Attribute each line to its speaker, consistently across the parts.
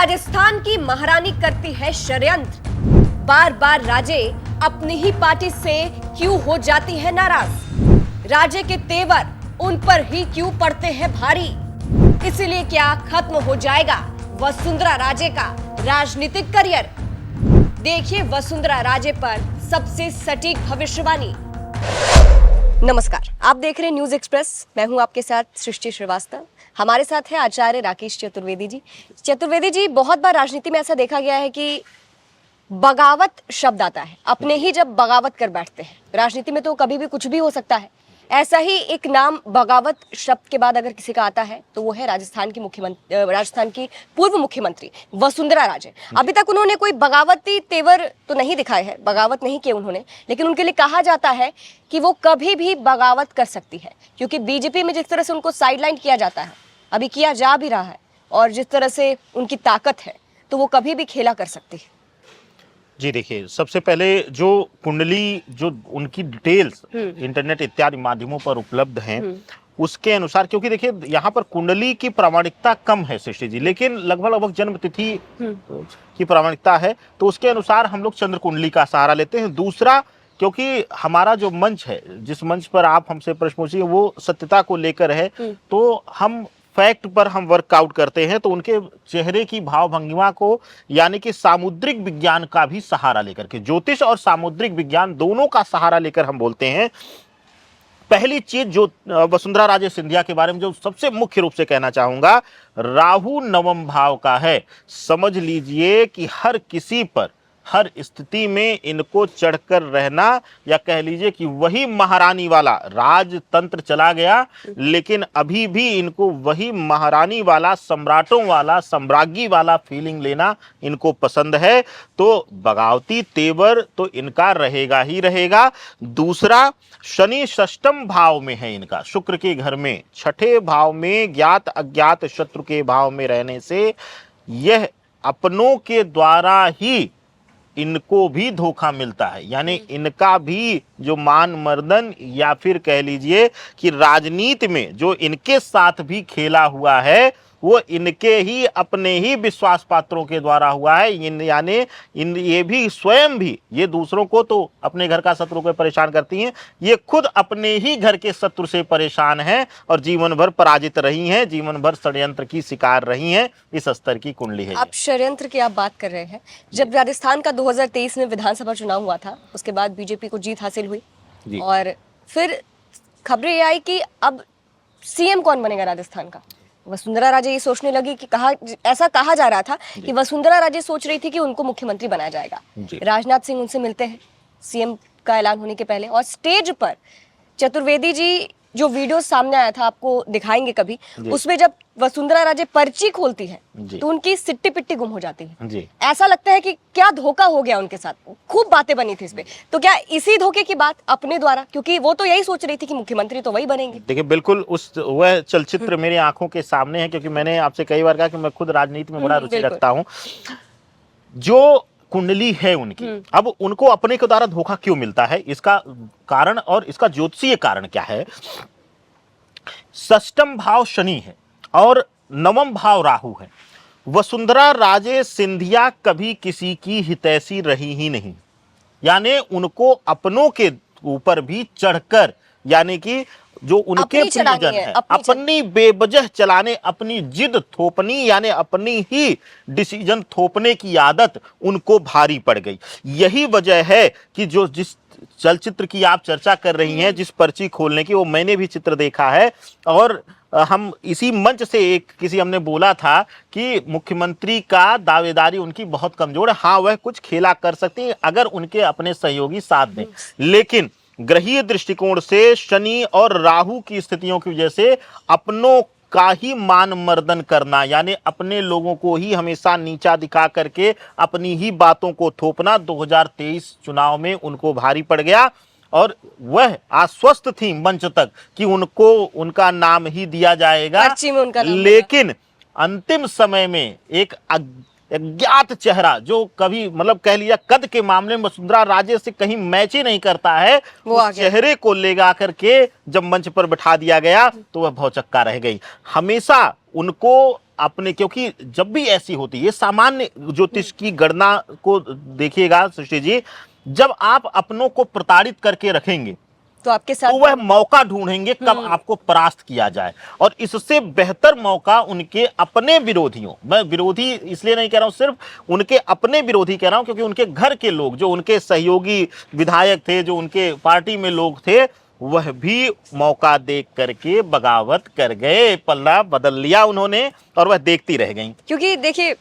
Speaker 1: राजस्थान की महारानी करती है षड्यंत्र। बार बार राजे अपनी ही पार्टी से क्यों हो जाती है नाराज? राजे के तेवर उन पर ही क्यों पड़ते हैं भारी? इसीलिए क्या खत्म हो जाएगा वसुंधरा राजे का राजनीतिक करियर? देखिए वसुंधरा राजे पर सबसे सटीक भविष्यवाणी। नमस्कार, आप देख रहे हैं न्यूज एक्सप्रेस। मैं हूं आपके साथ सृष्टि श्रीवास्तव। हमारे साथ है आचार्य राकेश चतुर्वेदी जी। चतुर्वेदी जी, बहुत बार राजनीति में ऐसा देखा गया है कि बगावत शब्द आता है, अपने ही जब बगावत कर बैठते हैं। राजनीति में तो कभी भी कुछ भी हो सकता है। ऐसा ही एक नाम बगावत शब्द के बाद अगर किसी का आता है तो वो है राजस्थान की पूर्व मुख्यमंत्री वसुंधरा राजे। अभी तक उन्होंने कोई बगावती तेवर तो नहीं दिखाए हैं, बगावत नहीं किए उन्होंने, लेकिन उनके लिए कहा जाता है कि वो कभी भी बगावत कर सकती है, क्योंकि बीजेपी में जिस तरह से उनको साइडलाइन किया जाता है, अभी किया जा भी रहा है, और जिस तरह से उनकी ताकत है तो वो कभी भी खेला कर सकती है।
Speaker 2: जी देखिए, सबसे पहले जो कुंडली, जो उनकी डिटेल्स इंटरनेट इत्यादि माध्यमों पर उपलब्ध हैं, उसके अनुसार, क्योंकि देखिए यहाँ पर कुंडली की प्रामाणिकता कम है सृष्टि जी, लेकिन लगभग जन्म तिथि की प्रामाणिकता है, तो उसके अनुसार हम लोग चंद्र कुंडली का सहारा लेते हैं। दूसरा, क्योंकि हमारा जो मंच है, जिस मंच पर आप हमसे प्रश्न पूछिए, वो सत्यता को लेकर है, तो हम फैक्ट पर हम वर्कआउट करते हैं, तो उनके चेहरे की भाव भंगिमा को, यानी कि सामुद्रिक विज्ञान का भी सहारा लेकर के, ज्योतिष और सामुद्रिक विज्ञान दोनों का सहारा लेकर हम बोलते हैं। पहली चीज जो वसुंधरा राजे सिंधिया के बारे में जो सबसे मुख्य रूप से कहना चाहूंगा, राहु नवम भाव का है। समझ लीजिए कि हर किसी पर, हर स्थिति में इनको चढ़कर रहना, या कह लीजिए कि वही महारानी वाला राजतंत्र चला गया, लेकिन अभी भी इनको वही महारानी वाला, सम्राटों वाला, सम्राज्ञी वाला फीलिंग लेना इनको पसंद है। तो बगावती तेवर तो इनका रहेगा ही रहेगा। दूसरा, शनि षष्ठम भाव में है इनका, शुक्र के घर में, छठे भाव में ज्ञात अज्ञात शत्रु के भाव में रहने से यह अपनों के द्वारा ही इनको भी धोखा मिलता है, यानी इनका भी जो मान मर्दन, या फिर कह लीजिए कि राजनीति में जो इनके साथ भी खेला हुआ है, वो इनके ही अपने ही विश्वास पात्रों के द्वारा हुआ है। ये भी स्वयं भी, ये दूसरों को तो अपने घर का शत्रु को परेशान करती हैं, ये खुद अपने ही घर के शत्रु से परेशान हैं और जीवन भर पराजित रही हैं, जीवन भर षड्यंत्र की शिकार रही हैं। इस स्तर की कुंडली है।
Speaker 1: आप षड्यंत्र की आप बात कर रहे हैं। जब राजस्थान का 2023 में विधानसभा चुनाव हुआ था, उसके बाद बीजेपी को जीत हासिल हुई, और फिर खबरें ये आई कि अब सीएम कौन बनेगा राजस्थान का। वसुंधरा राजे ये सोचने लगी कि ऐसा कहा जा रहा था कि वसुंधरा राजे सोच रही थी कि उनको मुख्यमंत्री बनाया जाएगा। राजनाथ सिंह उनसे मिलते हैं सीएम का ऐलान होने के पहले, और स्टेज पर चतुर्वेदी जी जो वीडियो सामने आया था, आपको दिखाएंगे कभी, उसमें जब वसुंधरा राजे पर्ची खोलती है तो उनकी सिट्टी पिट्टी गुम हो जाती है। ऐसा लगता है कि क्या धोखा हो गया उनके साथ। खूब बातें बनी थी इस पे, तो क्या इसी धोखे की बात अपने द्वारा, क्योंकि वो तो यही सोच रही थी कि मुख्यमंत्री तो वही बनेंगे।
Speaker 2: देखिए, बिल्कुल वह चलचित्र मेरी आंखों के सामने है, क्योंकि मैंने आपसे कई बार कहा कि मैं खुद राजनीति में बड़ा रुचि रखता हूँ। जो कुंडली है उनकी, अब उनको अपने के द्वारा धोखा क्यों मिलता है, इसका कारण और इसका ज्योतिषीय कारण क्या है। षष्ठम भाव शनि है और नवम भाव राहु है। वसुंधरा राजे सिंधिया कभी किसी की हितैषी रही ही नहीं, यानी उनको अपनों के ऊपर भी चढ़कर, यानी कि जो उनके प्रियजन है, अपनी बेवजह चलाने, अपनी जिद थोपनी, यानी अपनी ही डिसीजन थोपने की आदत उनको भारी पड़ गई। यही वजह है कि जो जिस चलचित्र की आप चर्चा कर रही हैं, जिस पर्ची खोलने की, वो मैंने भी चित्र देखा है, और हम इसी मंच से हमने बोला था कि मुख्यमंत्री का दावेदारी उनकी बहुत कमजोर है। हाँ, वह कुछ खेला कर सकती है अगर उनके अपने सहयोगी साथ दें, लेकिन ग्रहीय दृष्टिकोण से शनि और राहु की स्थितियों की वजह से अपनों का ही मान मर्दन करना, यानी अपने लोगों को ही हमेशा नीचा दिखा करके अपनी ही बातों को थोपना, 2023 चुनाव में उनको भारी पड़ गया। और वह आश्वस्त थी मंच तक कि उनको उनका नाम ही दिया जाएगा, लेकिन अंतिम समय में एक अज्ञात चेहरा, जो कभी मतलब कह लिया कद के मामले में वसुंधरा राजे से कहीं मैच ही नहीं करता है, उस चेहरे को ले जा करके जब मंच पर बैठा दिया गया तो वह भौचक्का रह गई। हमेशा उनको अपने, क्योंकि जब भी ऐसी होती है, सामान्य ज्योतिष की गणना को देखिएगा सृष्टि जी, जब आप अपनों को प्रताड़ित करके रखेंगे
Speaker 1: तो आपके साथ
Speaker 2: तो वह मौका ढूंढेंगे कब आपको परास्त किया जाए, और इससे बेहतर मौका उनके अपने विरोधियों, मैं विरोधी इसलिए नहीं कह रहा हूं, सिर्फ उनके अपने विरोधी कह रहा हूं, क्योंकि उनके घर के लोग, जो उनके सहयोगी विधायक थे, जो उनके पार्टी में लोग थे, वह भी मौका देख करके बगावत कर गए, पल्ला बदल लिया उन्होंने, और वह देखती रह गई।
Speaker 1: क्योंकि देखिए,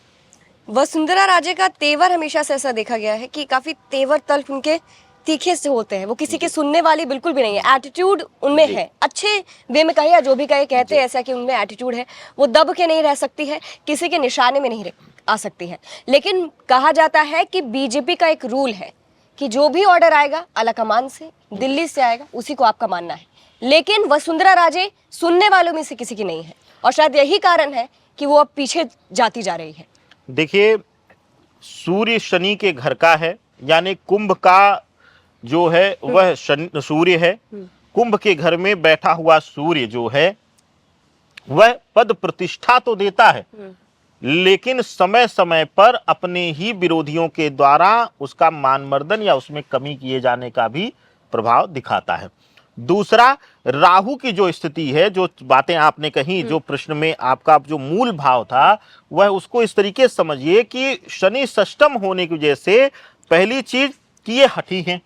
Speaker 1: वसुंधरा राजे का तेवर हमेशा से ऐसा देखा गया है कि काफी तेवर तल्ख उनके तीखे से होते हैं, वो किसी के सुनने वाली बिल्कुल भी नहीं है, एटीट्यूड उनमें है, अच्छे वे में कहे या जो भी कहे, कहते हैं ऐसा कि उनमें एटीट्यूड है, वो दब के नहीं रह सकती है, किसी के निशाने में नहीं आ सकती है। लेकिन कहा जाता है कि बीजेपी का एक रूल है कि जो भी ऑर्डर आएगा आलाकमान से, दिल्ली से आएगा, उसी को आपका मानना है। लेकिन वसुंधरा राजे सुनने वालों में से किसी की नहीं है, और शायद यही कारण है कि वो अब पीछे जाती जा रही है।
Speaker 2: देखिए, सूर्य शनि के घर का है, यानी कुंभ का जो है वह सूर्य है। कुंभ के घर में बैठा हुआ सूर्य जो है वह पद प्रतिष्ठा तो देता है, लेकिन समय समय पर अपने ही विरोधियों के द्वारा उसका मानमर्दन या उसमें कमी किए जाने का भी प्रभाव दिखाता है। दूसरा, राहु की जो स्थिति है, जो बातें आपने कही, जो प्रश्न में आपका जो मूल भाव था, वह उसको इस तरीके से समझिए कि शनि षष्टम होने की वजह से पहली चीज कि ये हठी हैं,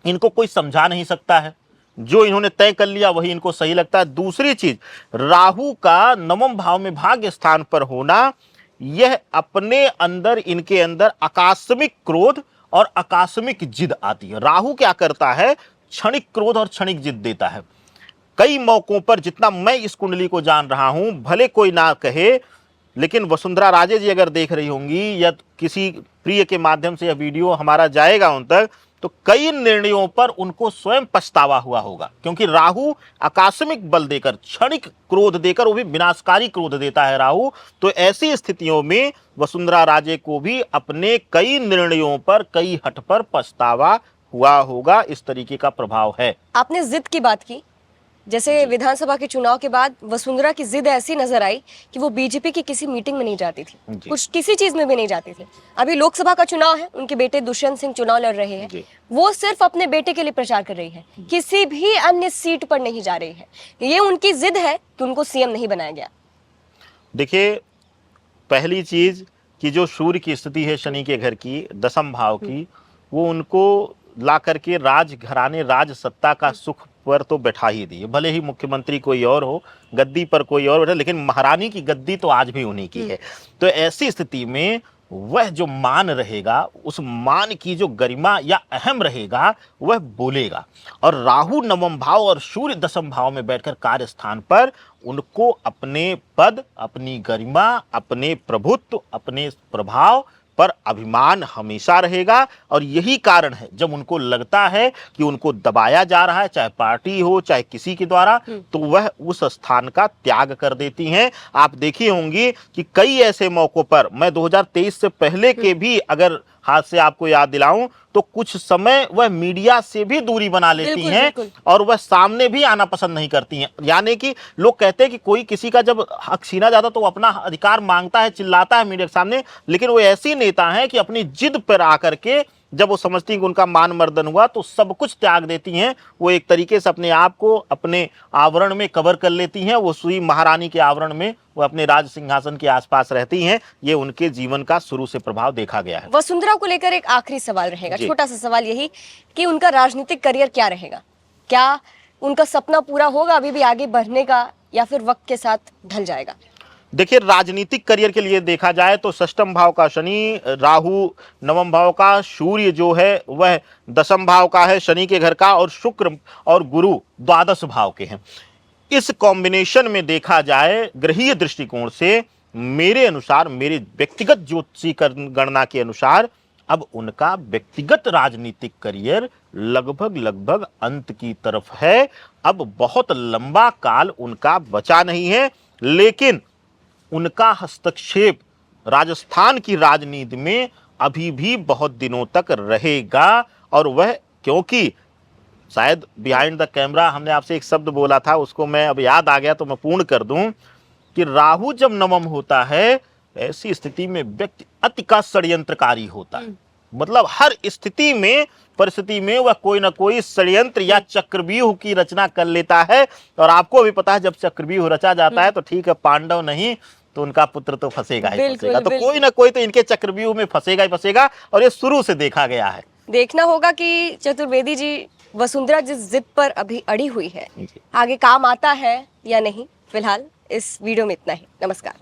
Speaker 2: इनको कोई समझा नहीं सकता है, जो इन्होंने तय कर लिया वही इनको सही लगता है। दूसरी चीज, राहु का नवम भाव में भाग्य स्थान पर होना, यह अपने अंदर, इनके अंदर आकस्मिक क्रोध और आकस्मिक जिद आती है। राहु क्या करता है, क्षणिक क्रोध और क्षणिक जिद देता है। कई मौकों पर, जितना मैं इस कुंडली को जान रहा हूं, भले कोई ना कहे, लेकिन वसुंधरा राजे जी अगर देख रही होंगी या किसी प्रिय के माध्यम से यह वीडियो हमारा जाएगा उन तक, तो कई निर्णयों पर उनको स्वयं पछतावा हुआ होगा, क्योंकि राहु आकस्मिक बल देकर, क्षणिक क्रोध देकर, वो भी विनाशकारी क्रोध देता है राहु। तो ऐसी स्थितियों में वसुंधरा राजे को भी अपने कई निर्णयों पर, कई हट पर पछतावा हुआ होगा। इस तरीके का प्रभाव है।
Speaker 1: आपने जिद की बात की, जैसे विधानसभा के चुनाव के बाद वसुंधरा की जिद ऐसी नजर आई कि वो बीजेपी की किसी मीटिंग में नहीं जाती थी, कुछ किसी चीज में भी नहीं जाती थी। अभी लोकसभा का चुनाव है, उनके बेटे दुष्यंत सिंह चुनाव लड़ रहे हैं, वो सिर्फ अपने बेटे के लिए प्रचार कर रही है, किसी भी अन्य सीट पर नहीं जा रही है। ये उनकी जिद है कि उनको सीएम नहीं बनाया गया।
Speaker 2: देखिए, पहली चीज कि जो सूर्य की स्थिति है शनि के घर की, दसम भाव की, वो उनको ला करके राज घराने, राज सत्ता का सुख पर तो बैठा ही दी है। भले ही मुख्यमंत्री कोई और हो, गद्दी पर कोई और बैठे, लेकिन महारानी की गद्दी तो आज भी उन्हीं की है। तो ऐसी स्थिति में वह जो मान रहेगा, उस मान की जो गरिमा या अहम रहेगा, वह बोलेगा। और राहु नवम भाव और सूर्य दसम भाव में बैठकर कार्य स्थान पर उनको अपने पद, अपनी गरिमा, अपने प्रभुत्व, अपने प्रभाव पर अभिमान हमेशा रहेगा। और यही कारण है, जब उनको लगता है कि उनको दबाया जा रहा है, चाहे पार्टी हो चाहे किसी के द्वारा, तो वह उस स्थान का त्याग कर देती हैं। आप देखी होंगी कि कई ऐसे मौकों पर, मैं 2023 से पहले के भी अगर हाथ से आपको याद दिलाऊं, तो कुछ समय वह मीडिया से भी दूरी बना लेती हैं और वह सामने भी आना पसंद नहीं करती हैं। यानी कि लोग कहते हैं कि कोई किसी का जब हक छीना जाता तो वो अपना अधिकार मांगता है, चिल्लाता है मीडिया के सामने, लेकिन वो ऐसी नेता हैं कि अपनी जिद पर आकर के जब वो समझती हैं कि उनका मान मर्दन हुआ, तो सब कुछ त्याग देती हैं। वो एक तरीके से अपने आप को अपने आवरण में कवर कर लेती हैं, वो सुई महारानी के आवरण में वो अपने राज सिंहासन के आसपास रहती हैं। ये उनके जीवन का शुरू से प्रभाव देखा गया है।
Speaker 1: वसुंधरा को लेकर एक आखिरी सवाल रहेगा, छोटा सा सवाल, यही कि उनका राजनीतिक करियर क्या रहेगा? क्या उनका सपना पूरा होगा अभी भी आगे बढ़ने का, या फिर वक्त के साथ ढल जाएगा?
Speaker 2: देखिए, राजनीतिक करियर के लिए देखा जाए तो षष्टम भाव का शनि, राहु नवम भाव का, सूर्य जो है वह दसम भाव का है शनि के घर का, और शुक्र और गुरु द्वादश भाव के हैं। इस कॉम्बिनेशन में देखा जाए ग्रहीय दृष्टिकोण से, मेरे अनुसार, मेरे व्यक्तिगत ज्योतिषी गणना के अनुसार, अब उनका व्यक्तिगत राजनीतिक करियर लगभग अंत की तरफ है। अब बहुत लंबा काल उनका बचा नहीं है, लेकिन उनका हस्तक्षेप राजस्थान की राजनीति में अभी भी बहुत दिनों तक रहेगा। और वह, क्योंकि शायद बिहाइंड द कैमरा हमने आपसे एक शब्द बोला था, उसको मैं अब याद आ गया तो मैं पूर्ण कर दूं, कि राहु जब नवम होता है, ऐसी स्थिति में व्यक्ति अति का षड्यंत्रकारी होता है। मतलब हर स्थिति में, परिस्थिति में वह कोई ना कोई षड्यंत्र या चक्रव्यूह की रचना कर लेता है। और आपको भी पता है, जब चक्रव्यूह रचा जाता है तो ठीक है, पांडव नहीं तो उनका पुत्र तो फंसेगा ही फंसेगा। तो कोई ना कोई तो इनके चक्रव्यूह में फंसेगा ही फंसेगा, और ये शुरू से देखा गया है।
Speaker 1: देखना होगा कि चतुर्वेदी जी, वसुंधरा जिस जिद पर अभी अड़ी हुई है, आगे काम आता है या नहीं। फिलहाल इस वीडियो में इतना ही। नमस्कार।